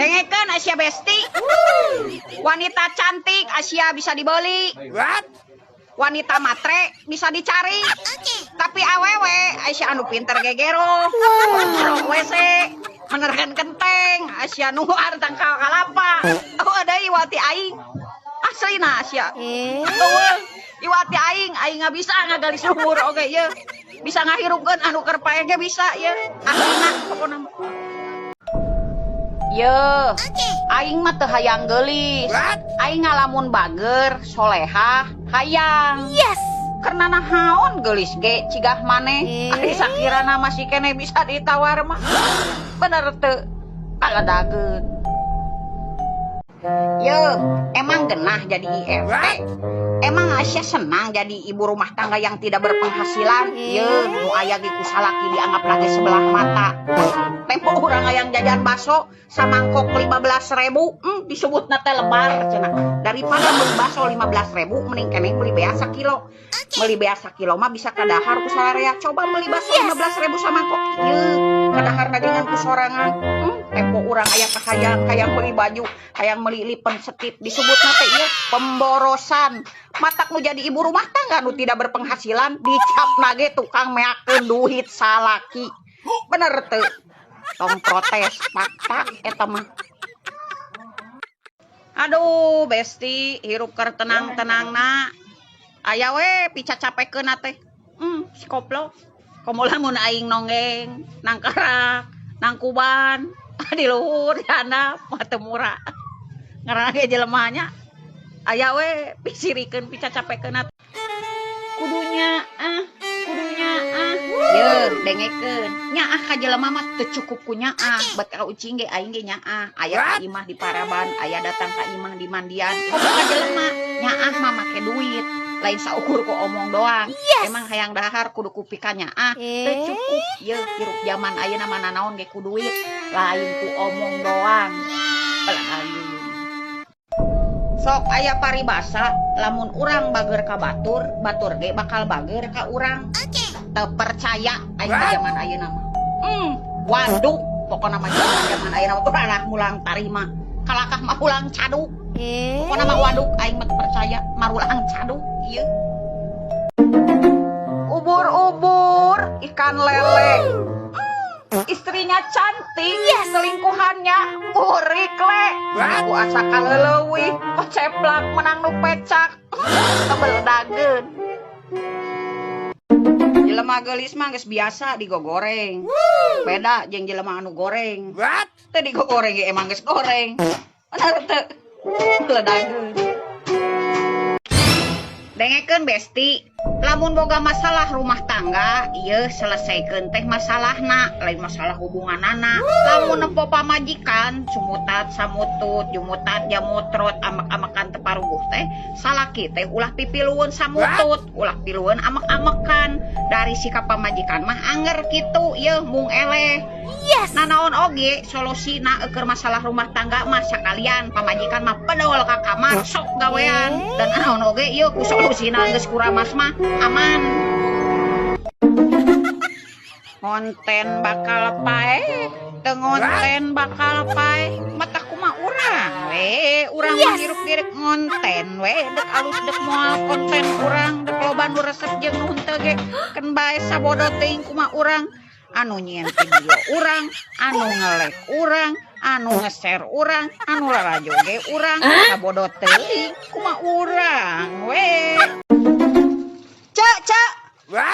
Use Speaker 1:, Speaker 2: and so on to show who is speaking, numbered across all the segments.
Speaker 1: Dengekeun Asia Besti. Wanita cantik Asia bisa dibeli. Wanita matre bisa dicari. Tapi awewe Asia anu pinter gegero. WC menerkan kenteng Asia nu artang kalapa. Oh ada iwati aing. Aslina Asia. Iwati aing nggak bisa ngagali sumur oke ya. Bisa ngahirupkeun anu keur pae ge bisa ya. Aslina pokona. Ye, aing mah teu hayang geulis. Aing ngalamun bager, solehah, hayang.
Speaker 2: Yes.
Speaker 1: Karena nahaon geulis ge cigah maneh. Ari sakirana masih kene bisa ditawar mah. Bener teu kaladageun. Ye, emang genah jadi IRT. Emang Asia senang jadi ibu rumah tangga yang tidak berpenghasilan. Ye, nu aya ge ku salaki dianggap lagi sebelah mata. Tempo urang yang jajan baso samangkok 15.000, disebutna teh lebar cenah. Daripada beli baso 15.000 mending keneh beli bea sakilo. Beli bea sakilo mah bisa kadahar ku salarea. Coba beli baso 15.000 samangkok. Ye, kadahar dagingan ku sorangan. Tempo urang aya hayang beli baju, hayang beli lipen setip, disebutna teh ieu pemborosan. Matak nu jadi ibu rumah tangga nu tidak berpenghasilan dicap nage tukang meakeun duit salaki. Bener teu? Tong protes fakta eta mah. Aduh, Besti, hirup keur tenang-tenangna. Aya we pica capekeun teh. Si koplo. Komo lamun aing nonggeng, nang karak, nang kuban, di luhur, di handap, mah teu murah. Ngaranna ge jelemahnya. Aya we pisirikeun pica capekeun teh. Kudunya Ye, dengekeun. Nyaah ka jelema mah teu cukup ku nyaah. Bet ka ucing ge aing ge nyaah. Aya ka imah di Paraban, aya datang ka imah di Mandian. Kok ka jelema nyaah mah make duit. Lain saukur ku omong doang. Emang hayang dahar kudu kupika nyaah. Teu cukup. Ye, hirup zaman ayeuna mah nanaon ge ku duit. Lain ku omong doang. Pelan sok aya paribasa lamun urang bager ka batur, batur ge bakal bager ka urang. Teu percaya aing zaman ayeuna mah. Waduk pokona mah zaman ayeuna mah urang mulang tarima. Kalakah mah ulang cadu. Pokona mah waduk aing mah percaya marulang cadu. Ieu. Ubur-ubur ikan lele. Istrinya cantik, selingkuhannya urik le. Ku asa kaleleuwih, koceplak menang nu pecak. Tebel dageun. Jelema geulis mah geus biasa digogoreng. Beda jeung jelema anu goreng. Teu digogoreng ge emang geus goreng. Bener teu? Ledageun. Dengekeun Besti, lamun boga masalah rumah tangga, ieu selesaikeun teh masalahna, lain masalah hubunganana. Lamun nempo pamajikan, sumutat samutut, jumutat jamutrot, amek-amekan teu paruguh teh, salaki teh ulah pipilueun samutut, ulah pilueun amek-amekan. Dari sikap pamajikan mah anger kitu, ieu mung eleh. Nah naon oge solusina keur masalah rumah tangga mah sakalian pamajikan mah pedol ka kamar sok gawean. Dan naon oge ieu ku solusina geus kuramas mah aman. Ngonten bakal pae, teu ngonten bakal pae. Mata kumaha urang we, urang mah hirup-hirup ngonten we, dek alus dek moal konten urang, dek loba nu resep jeung nu henteu ge. Keun bae sabodo teuing kumaha urang anu nyieun video urang, anu ngelek urang, anu nge-share urang, anu larajo ge urang, sabodo teuing kumaha urang we.
Speaker 2: Cek,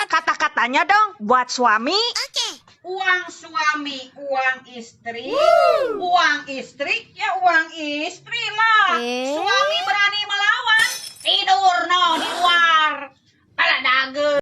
Speaker 2: kata-katanya dong buat suami.
Speaker 1: Uang suami, uang istri, uang istri, ya uang istri.